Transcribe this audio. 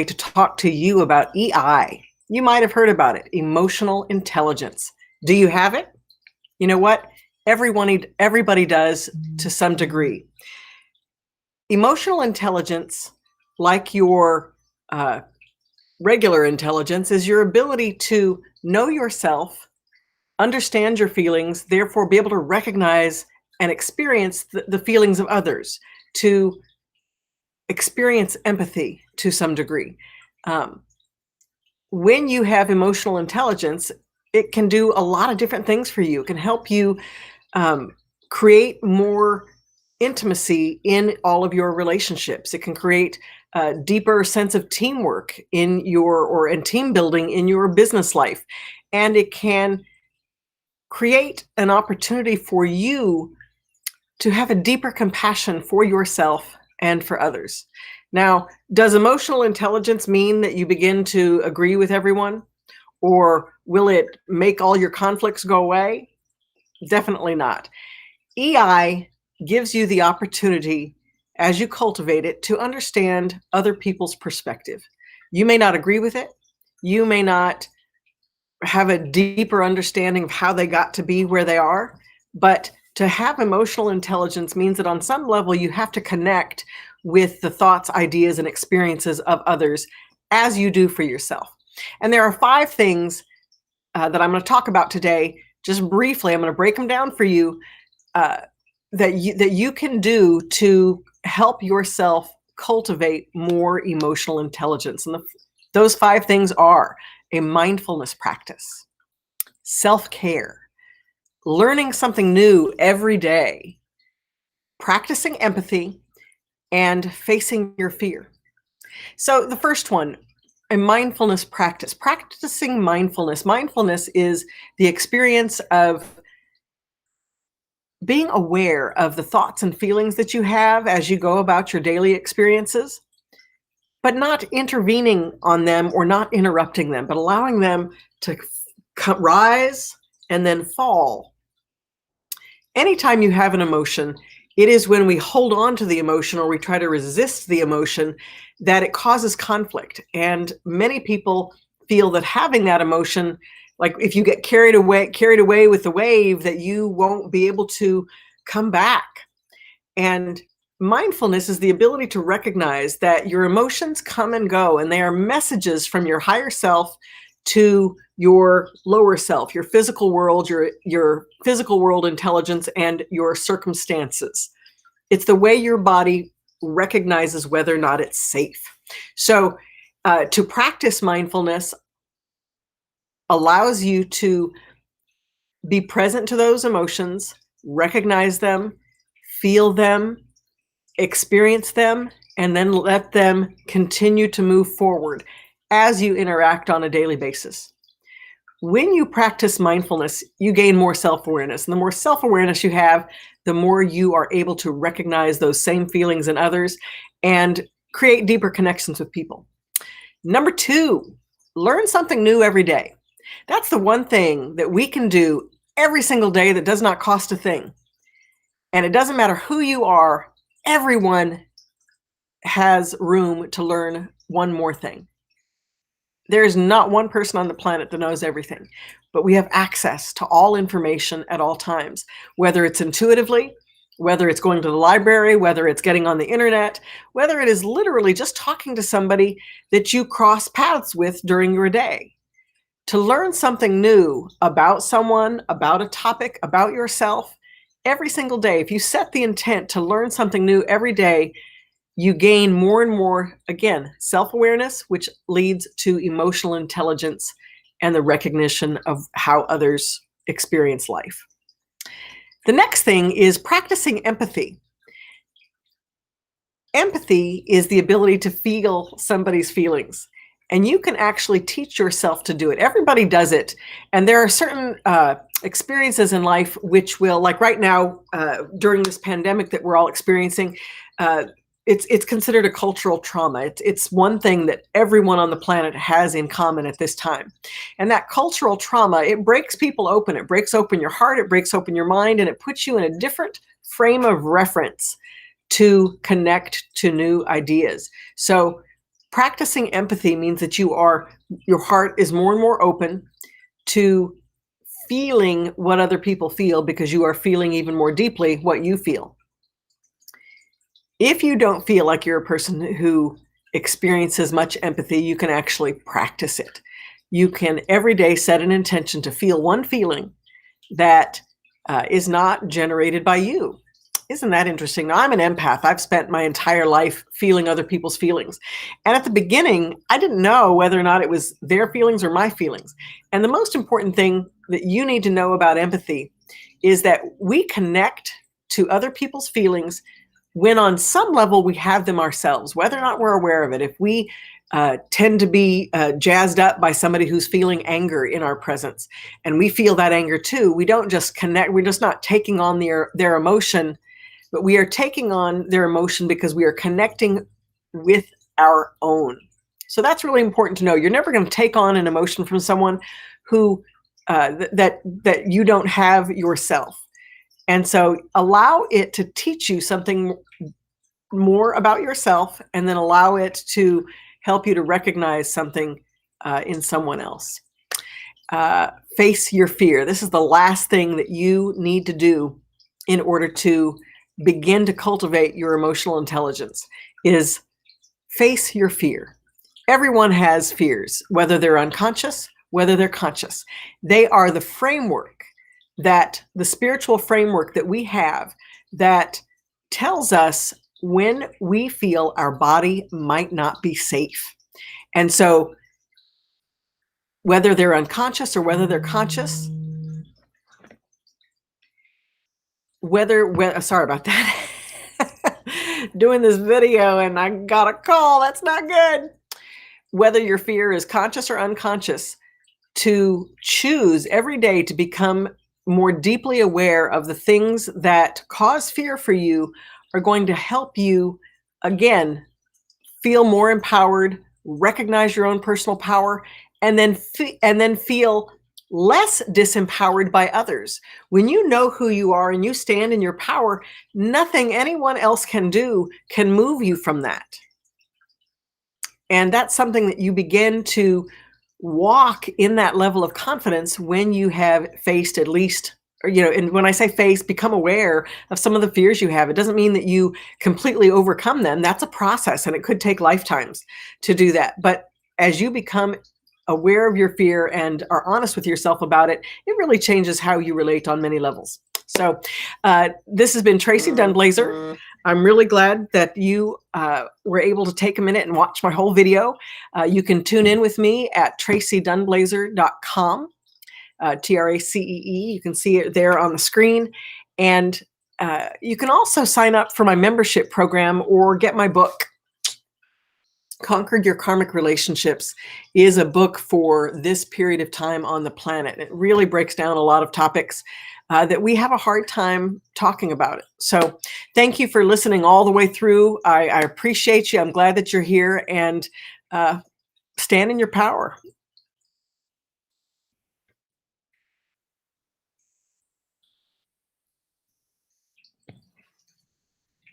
to talk to you about EI. You might have heard about it, emotional intelligence. Do you have it? You know what? Everybody does to some degree. Emotional intelligence, like your regular intelligence, is your ability to know yourself, understand your feelings, therefore be able to recognize and experience the feelings of others, to experience empathy to some degree. When you have emotional intelligence, it can do a lot of different things for you. It can help you create more intimacy in all of your relationships. It can create a deeper sense of teamwork in and team building in your business life. And it can create an opportunity for you to have a deeper compassion for yourself and for others. Now, does emotional intelligence mean that you begin to agree with everyone? Or will it make all your conflicts go away? Definitely not. EI gives you the opportunity, as you cultivate it, to understand other people's perspective. You may not agree with it. You may not have a deeper understanding of how they got to be where they are, but to have emotional intelligence means that on some level you have to connect with the thoughts, ideas, and experiences of others as you do for yourself. And there are 5 things that I'm going to talk about today, just briefly. I'm going to break them down for you, that you can do to help yourself cultivate more emotional intelligence. And those 5 things are a mindfulness practice, self-care, learning something new every day, practicing empathy, and facing your fear. So the first one, a mindfulness practice. Practicing mindfulness. Mindfulness is the experience of being aware of the thoughts and feelings that you have as you go about your daily experiences, but not intervening on them or not interrupting them, but allowing them to rise and then fall. Anytime you have an emotion, it is when we hold on to the emotion or we try to resist the emotion that it causes conflict. And many people feel that having that emotion, like if you get carried away with the wave, that you won't be able to come back. And mindfulness is the ability to recognize that your emotions come and go, and they are messages from your higher self to your lower self, your physical world, your physical world intelligence, and your circumstances. It's the way your body recognizes whether or not it's safe. So to practice mindfulness allows you to be present to those emotions, recognize them, feel them, experience them, and then let them continue to move forward as you interact on a daily basis. When you practice mindfulness, you gain more self-awareness. And the more self-awareness you have, the more you are able to recognize those same feelings in others and create deeper connections with people. Number 2, learn something new every day. That's the one thing that we can do every single day that does not cost a thing. And it doesn't matter who you are, everyone has room to learn one more thing. There is not one person on the planet that knows everything, but we have access to all information at all times, whether it's intuitively, whether it's going to the library, whether it's getting on the internet, whether it is literally just talking to somebody that you cross paths with during your day. To learn something new about someone, about a topic, about yourself, every single day, if you set the intent to learn something new every day, you gain more and more, again, self-awareness, which leads to emotional intelligence and the recognition of how others experience life. The next thing is practicing empathy. Empathy is the ability to feel somebody's feelings, and you can actually teach yourself to do it. Everybody does it, and there are certain experiences in life which will, like right now, during this pandemic that we're all experiencing, it's considered a cultural trauma. It's one thing that everyone on the planet has in common at this time. And that cultural trauma, it breaks people open. It breaks open your heart, it breaks open your mind, and it puts you in a different frame of reference to connect to new ideas. So Practicing empathy means that your heart is more and more open to feeling what other people feel because you are feeling even more deeply what you feel. If you don't feel like you're a person who experiences much empathy, you can actually practice it. You can every day set an intention to feel one feeling that is not generated by you. Isn't that interesting? Now, I'm an empath. I've spent my entire life feeling other people's feelings. And at the beginning, I didn't know whether or not it was their feelings or my feelings. And the most important thing that you need to know about empathy is that we connect to other people's feelings when on some level we have them ourselves, whether or not we're aware of it. If we tend to be jazzed up by somebody who's feeling anger in our presence, and we feel that anger too, we don't just connect, we're just not taking on their emotion, but we are taking on their emotion because we are connecting with our own. So that's really important to know. You're never going to take on an emotion from someone who that you don't have yourself. And so allow it to teach you something more about yourself, and then allow it to help you to recognize something in someone else. Face your fear. This is the last thing that you need to do in order to begin to cultivate your emotional intelligence, is face your fear. Everyone has fears, whether they're unconscious, whether they're conscious. They are the framework, the spiritual framework that we have, that tells us when we feel our body might not be safe. And so whether they're unconscious or whether they're conscious, sorry about that. Doing this video and I got a call. That's not good. Whether your fear is conscious or unconscious, to choose every day to become more deeply aware of the things that cause fear for you are going to help you, again, feel more empowered, recognize your own personal power, and then feel less disempowered by others. When you know who you are and you stand in your power, nothing anyone else can do can move you from that. And that's something that you begin to walk in, that level of confidence, when you have faced at least, and when I say face, become aware of some of the fears you have. It doesn't mean that you completely overcome them. That's a process, and it could take lifetimes to do that. But as you become aware of your fear and are honest with yourself about it, it really changes how you relate on many levels. So this has been Tracee Dunblazier. I'm really glad that you were able to take a minute and watch my whole video. You can tune in with me at traceedunblazier.com, TRACEE. You can see it there on the screen. And you can also sign up for my membership program or get my book. Conquered Your Karmic Relationships is a book for this period of time on the planet. It really breaks down a lot of topics that we have a hard time talking about it. So thank you for listening all the way through. I appreciate you. I'm glad that you're here, and stand in your power.